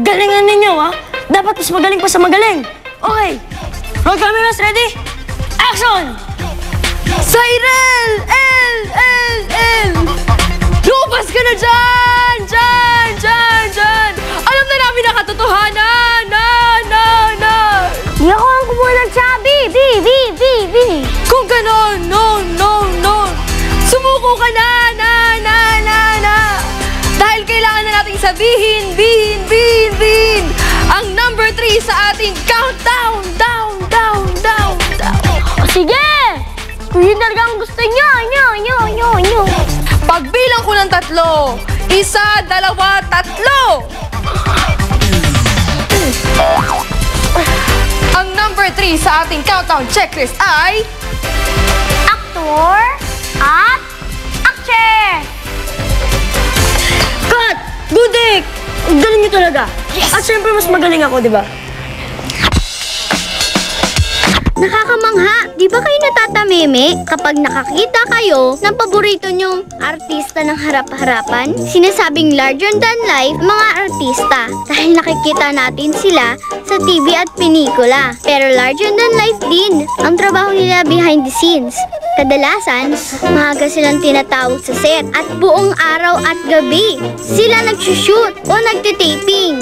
Galingan ninyo, ha? Dapat mas magaling pa sa magaling. Okay. Roll cameras, ready? Action! Cyril! L! Lumabas ka na dyan! Dyan! Alam na namin ang katotohanan! Na! Hindi ako ang kumuha ng Chubby! B! Kung ganon, no! Sumuko ka na! Dahil kailangan na nating sabihin, bihin, ang number 3 sa ating countdown! Down! O sige! Kung yun talaga ang gusto nyo! Pagbilang ko ng 3, 1, 2, 3! Ang number 3 sa ating countdown checklist ay... Aktor at actress! Cut! Gudik! Galing nyo talaga. Yes! At syempre mas magaling ako, di ba? Nakakamangha! Di ba kayo natatameme kapag nakakita kayo ng paborito nyong artista ng harap-harapan? Sinasabing larger than life mga artista dahil nakikita natin sila sa TV at pelikula. Pero larger than life din ang trabaho nila behind the scenes. Kadalasan, maaga silang tinatawag sa set at buong araw at gabi sila nagsushoot o nagtitaping.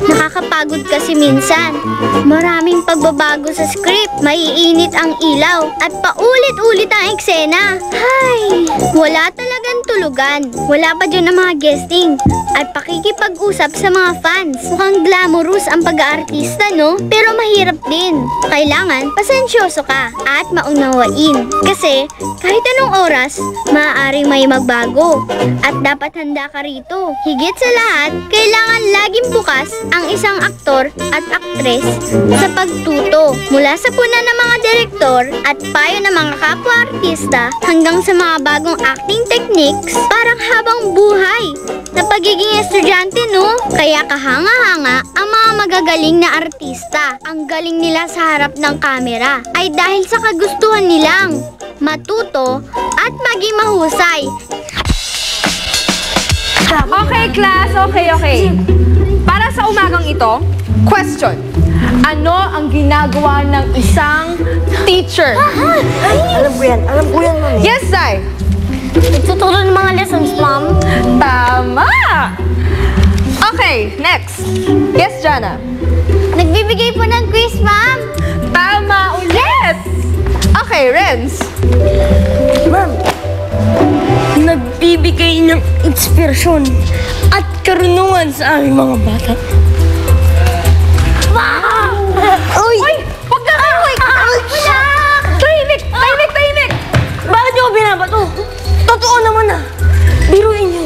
Nakakapagod kasi minsan. Maraming pagbabago sa script, maiinit ang ilaw at paulit-ulit ang eksena. Hay! Wala talagang tulugan. Wala pa dyan ang mga guesting at pakikipag-usap sa mga fans. Mukhang glamorous ang pag-aartista, no? Pero mahirap din. Kailangan pasensyoso ka at maunawain. Kasi kahit anong oras, maaaring may magbago. At dapat handa ka rito. Higit sa lahat, kailangan laging bukas ang isang aktor at aktres sa pagtuto. Mula sa puna ng mga direktor at payo ng mga kapwa-artista hanggang sa mga bagong acting techniques, parang habang buhay na pagiging estudyante, no? Kaya kahanga-hanga ang mga magagaling na artista. Ang galing nila sa harap ng kamera ay dahil sa kagustuhan nilang matuto at maging mahusay. Okay, class. Okay. Para sa umagang ito, question. Ano ang ginagawa ng isang teacher? Alam ko yan, mami. Yes, Zai. Nagtuturo ng mga lessons, ma'am. Tama! Okay, next. Yes, Jana. Nagbibigay po ng quiz, ma'am. Tama ulit! Okay, Renz. Ma'am, nagbibigay ng inspirasyon at karunungan sa aming mga bata. Wow! Uy! Huwag ka karoy! Tahimik! Bakit niyo ako binabato? Totoo naman ah. Biruin niyo.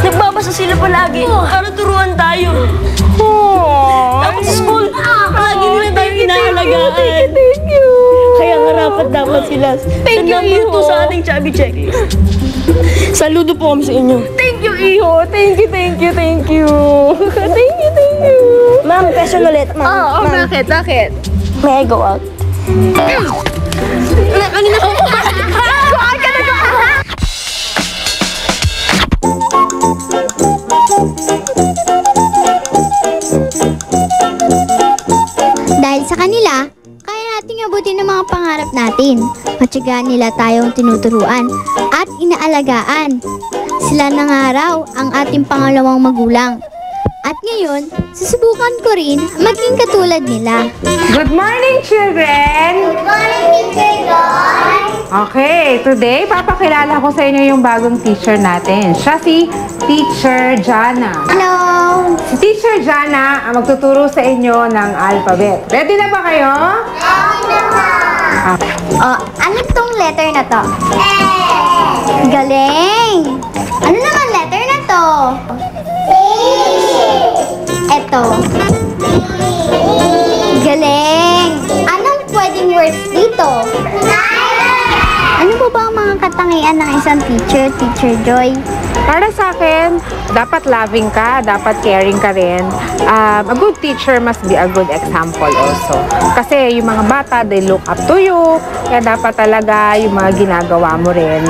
Nagbabasa sila palagi para turuan tayo. Dapat sa school, palagi nila tayo inaalagaan. Thank you! Kaya harapat dapat sila Thank you, sa number 2 Iho. sa ating chubby checklist. Saludo po kami sa inyo. Thank you, Iho! Thank you! Thank you! Ma'am, question ulit. Oo, bakit? May I go out? Kanina ko Kuhaan ka na! Dahil sa kanila, kaya nating abutin ang mga pangarap natin. Matyagaan nila tayong tinuturuan at inaalagaan. Sila na nga raw ang ating pangalawang magulang. At ngayon, susubukan ko rin maging katulad nila. Good morning, children! Good morning, Teacher Joy! Okay, today papakilala ko sa inyo yung bagong teacher natin. Siya si Teacher Jana. Hello! Si Teacher Jana ang magtuturo sa inyo ng alphabet. Ready na ba kayo? Okay. Oh, ano tong letter na to? Galing! Ano naman letter na to? Eto. Galing! Anong pwedeng words dito? Ano po ba ang mga katangian ng isang teacher, Teacher Joy? Para sa akin, dapat loving ka, dapat caring ka rin. A good teacher must be a good example also. Kasi yung mga bata, they look up to you. Kaya dapat talaga yung mga ginagawa mo rin,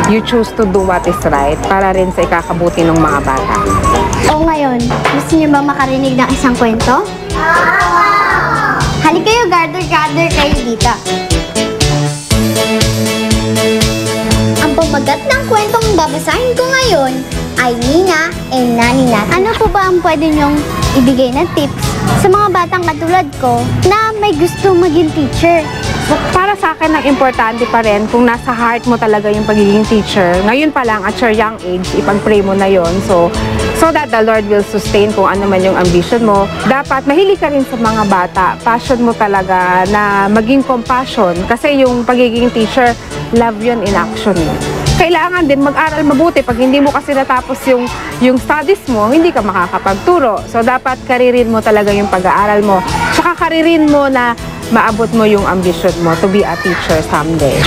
you choose to do what is right para rin sa ikakabuti ng mga bata. O ngayon, ngayon, gusto niyo ba makarinig ng isang kwento? Halika kayo, gather kayo dito. Ang pamagat ng kwentong babasahin ko ngayon ay Nina and Nani natin. Ano po ba ang pwede niyong ibigay na tips sa mga batang katulad ko na may gusto maging teacher? So, para sa akin, ang importante pa rin kung nasa heart mo talaga yung pagiging teacher. Ngayon pa lang, at your young age, ipag-pray mo na yon. So that the Lord will sustain kung ano man yung ambition mo. Dapat mahilig ka rin sa mga bata. Passion mo talaga na maging compassion. Kasi yung pagiging teacher, love yun in action. Kailangan din mag-aral mabuti. Pag hindi mo kasi natapos yung studies mo, hindi ka makakapagturo. So, dapat karirin mo talaga yung pag-aaral mo. Tsaka karirin mo na maabot mo yung ambition mo to be a teacher someday.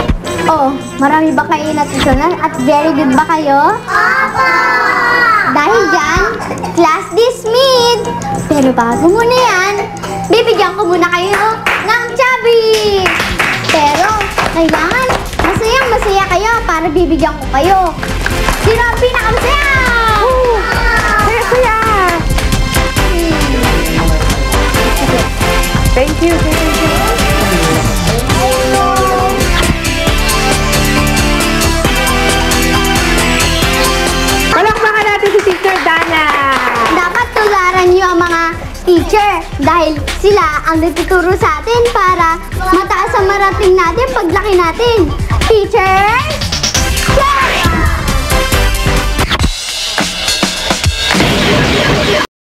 Oh, marami ba kayo natutunan at very good ba kayo? Opo! Dahil dyan, class dismissed! Pero bago muna yan, bibigyan ko muna kayo ng chubby! Pero, kailangan masaya kayo para bibigyan ko kayo. Sino ang pinakamasaya? Saya! Thank you. Palakpakan natin si Teacher Dana. Dapat tularan niyo ang mga teacher dahil sila ang nagtuturo sa atin para mataas ang marating natin paglaki natin. Teachers,